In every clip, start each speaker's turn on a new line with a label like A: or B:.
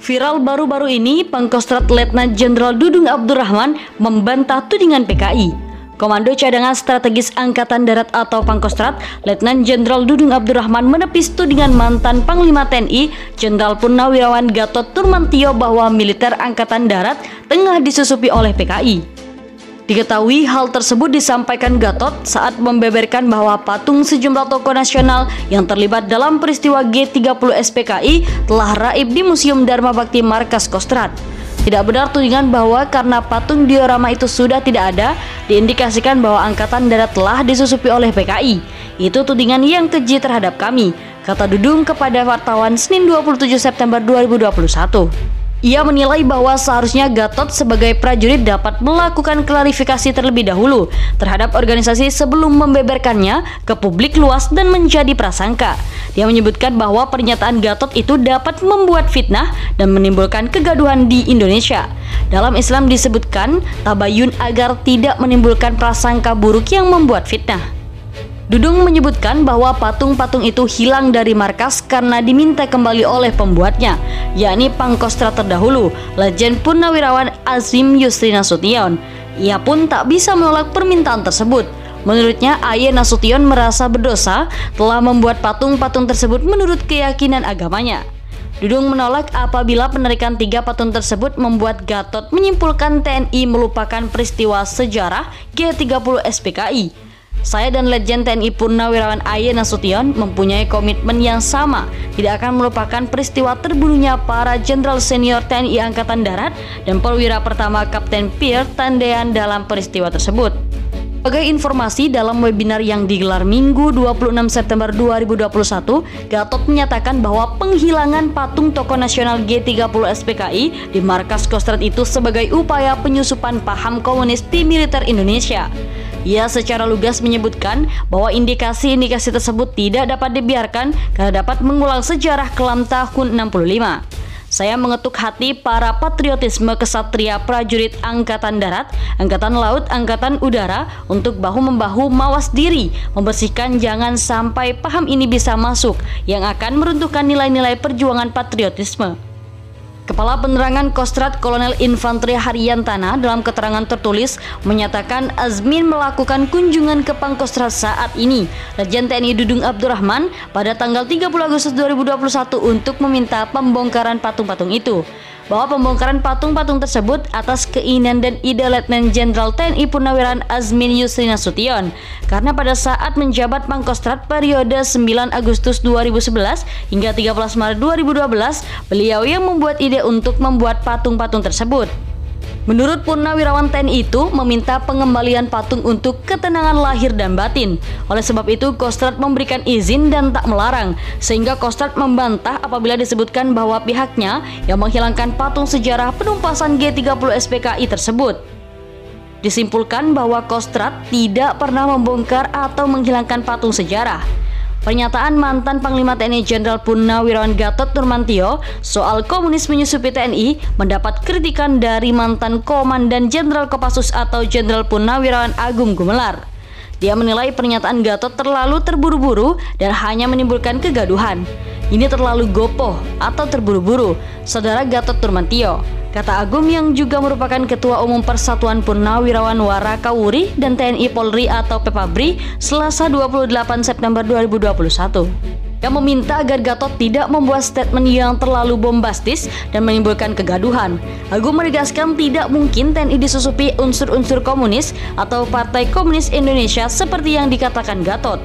A: Viral baru-baru ini, Pangkostrat Letnan Jenderal Dudung Abdurrahman membantah tudingan PKI. Komando Cadangan Strategis Angkatan Darat atau Pangkostrat, Letnan Jenderal Dudung Abdurrahman menepis tudingan mantan Panglima TNI, Jenderal Purnawirawan Gatot Nurmantio bahwa militer Angkatan Darat tengah disusupi oleh PKI. Diketahui hal tersebut disampaikan Gatot saat membeberkan bahwa patung sejumlah tokoh nasional yang terlibat dalam peristiwa G30 SPKI telah raib di Museum Dharma Bakti Markas Kostrat. Tidak benar tudingan bahwa karena patung diorama itu sudah tidak ada, diindikasikan bahwa Angkatan Darat telah disusupi oleh PKI. Itu tudingan yang keji terhadap kami, kata Dudung kepada wartawan Senin 27 September 2021. Ia menilai bahwa seharusnya Gatot sebagai prajurit dapat melakukan klarifikasi terlebih dahulu terhadap organisasi sebelum membeberkannya ke publik luas dan menjadi prasangka. Dia menyebutkan bahwa pernyataan Gatot itu dapat membuat fitnah dan menimbulkan kegaduhan di Indonesia. Dalam Islam disebutkan tabayun agar tidak menimbulkan prasangka buruk yang membuat fitnah. Dudung menyebutkan bahwa patung-patung itu hilang dari markas karena diminta kembali oleh pembuatnya, yakni Pangkostrat terdahulu, Lejen Purnawirawan Azim Yusri Nasution. Ia pun tak bisa menolak permintaan tersebut. Menurutnya, Aye Nasution merasa berdosa telah membuat patung-patung tersebut menurut keyakinan agamanya. Dudung menolak apabila penarikan 3 patung tersebut membuat Gatot menyimpulkan TNI melupakan peristiwa sejarah G30 SPKI. Saya dan Letjen TNI Purnawirawan Aye Nasution mempunyai komitmen yang sama, tidak akan melupakan peristiwa terbunuhnya para jenderal senior TNI Angkatan Darat dan Perwira Pertama Kapten Pierre Tandean dalam peristiwa tersebut. Sebagai informasi, dalam webinar yang digelar Minggu 26 September 2021, Gatot menyatakan bahwa penghilangan patung tokoh nasional G30 SPKI di Markas Kostrat itu sebagai upaya penyusupan paham komunis di militer Indonesia. Ia secara lugas menyebutkan bahwa indikasi-indikasi tersebut tidak dapat dibiarkan karena dapat mengulang sejarah kelam tahun 65. Saya mengetuk hati para patriotisme kesatria prajurit Angkatan Darat, Angkatan Laut, Angkatan Udara untuk bahu-membahu mawas diri, membersihkan jangan sampai paham ini bisa masuk yang akan meruntuhkan nilai-nilai perjuangan patriotisme. Kepala Penerangan Kostrat Kolonel Infanteri Haryantana dalam keterangan tertulis menyatakan Azmin melakukan kunjungan ke Pangkostrat saat ini, Lejen TNI Dudung Abdurrahman, pada tanggal 30 Agustus 2021 untuk meminta pembongkaran patung-patung itu. Bahwa pembongkaran patung-patung tersebut atas keinginan dan ide Letnan Jenderal TNI Purnawirawan Azmin Yusri Nasution, karena pada saat menjabat Pangkostrat periode 9 Agustus 2011 hingga 13 Maret 2012, beliau yang membuat ide untuk membuat patung-patung tersebut. Menurut Purnawirawan TNI itu meminta pengembalian patung untuk ketenangan lahir dan batin. Oleh sebab itu Kostrat memberikan izin dan tak melarang, sehingga Kostrat membantah apabila disebutkan bahwa pihaknya yang menghilangkan patung sejarah penumpasan G30 SPKI tersebut. Disimpulkan bahwa Kostrat tidak pernah membongkar atau menghilangkan patung sejarah. Pernyataan mantan Panglima TNI Jenderal Purnawirawan Gatot Nurmantio soal komunis menyusupi TNI mendapat kritikan dari mantan Komandan Jenderal Kopassus atau Jenderal Purnawirawan Agung Gumelar. Dia menilai pernyataan Gatot terlalu terburu-buru dan hanya menimbulkan kegaduhan. Ini terlalu gopoh atau terburu-buru, Saudara Gatot Nurmantio, kata Agung yang juga merupakan Ketua Umum Persatuan Purnawirawan Warakawuri dan TNI Polri atau Pepabri Selasa 28 September 2021. Yang meminta agar Gatot tidak membuat statement yang terlalu bombastis dan menimbulkan kegaduhan. Agung menegaskan tidak mungkin TNI disusupi unsur-unsur komunis atau Partai Komunis Indonesia seperti yang dikatakan Gatot.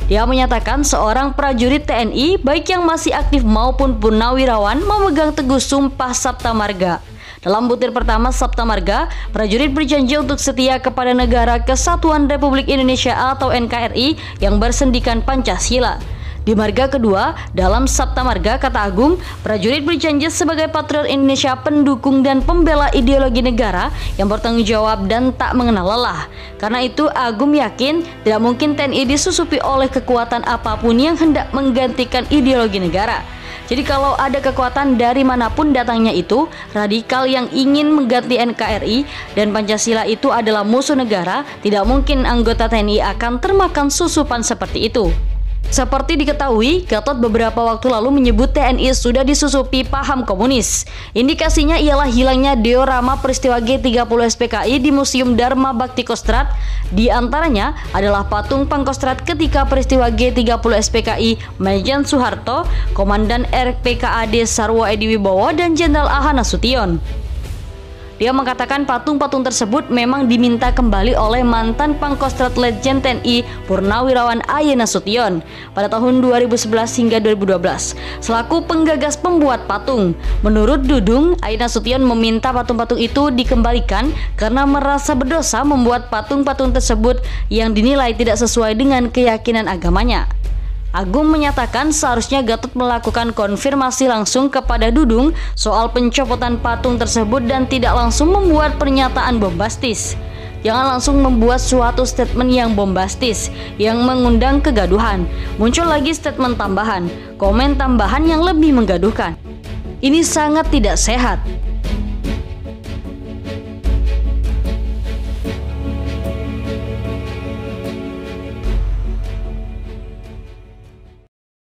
A: Dia menyatakan seorang prajurit TNI baik yang masih aktif maupun purnawirawan memegang teguh sumpah Sabta Marga. Dalam butir pertama Sabta Marga, prajurit berjanji untuk setia kepada Negara Kesatuan Republik Indonesia atau NKRI yang bersendikan Pancasila. Di marga kedua, dalam Sabta Marga, kata Agung, prajurit berjanji sebagai patriot Indonesia pendukung dan pembela ideologi negara yang bertanggung jawab dan tak mengenal lelah. Karena itu, Agung yakin tidak mungkin TNI disusupi oleh kekuatan apapun yang hendak menggantikan ideologi negara. Jadi kalau ada kekuatan dari manapun datangnya itu, radikal yang ingin mengganti NKRI dan Pancasila itu adalah musuh negara, tidak mungkin anggota TNI akan termakan susupan seperti itu. Seperti diketahui, Gatot beberapa waktu lalu menyebut TNI sudah disusupi paham komunis. Indikasinya ialah hilangnya diorama peristiwa G30 SPKI di Museum Dharma Bakti Kostrad. Di antaranya adalah patung Pangkostrat ketika peristiwa G30 SPKI Majen Soeharto, Komandan RPKAD Sarwo Edi Wibowo, dan Jenderal AH Nasution. Dia mengatakan patung-patung tersebut memang diminta kembali oleh mantan Pangkostrat Letjen TNI Purnawirawan Aye Nasution pada tahun 2011 hingga 2012 selaku penggagas pembuat patung. Menurut Dudung, Aye Nasution meminta patung-patung itu dikembalikan karena merasa berdosa membuat patung-patung tersebut yang dinilai tidak sesuai dengan keyakinan agamanya. Agung menyatakan seharusnya Gatot melakukan konfirmasi langsung kepada Dudung soal pencopotan patung tersebut dan tidak langsung membuat pernyataan bombastis. Jangan langsung membuat suatu statement yang bombastis, yang mengundang kegaduhan. Muncul lagi statement tambahan, komen tambahan yang lebih menggaduhkan. Ini sangat tidak sehat.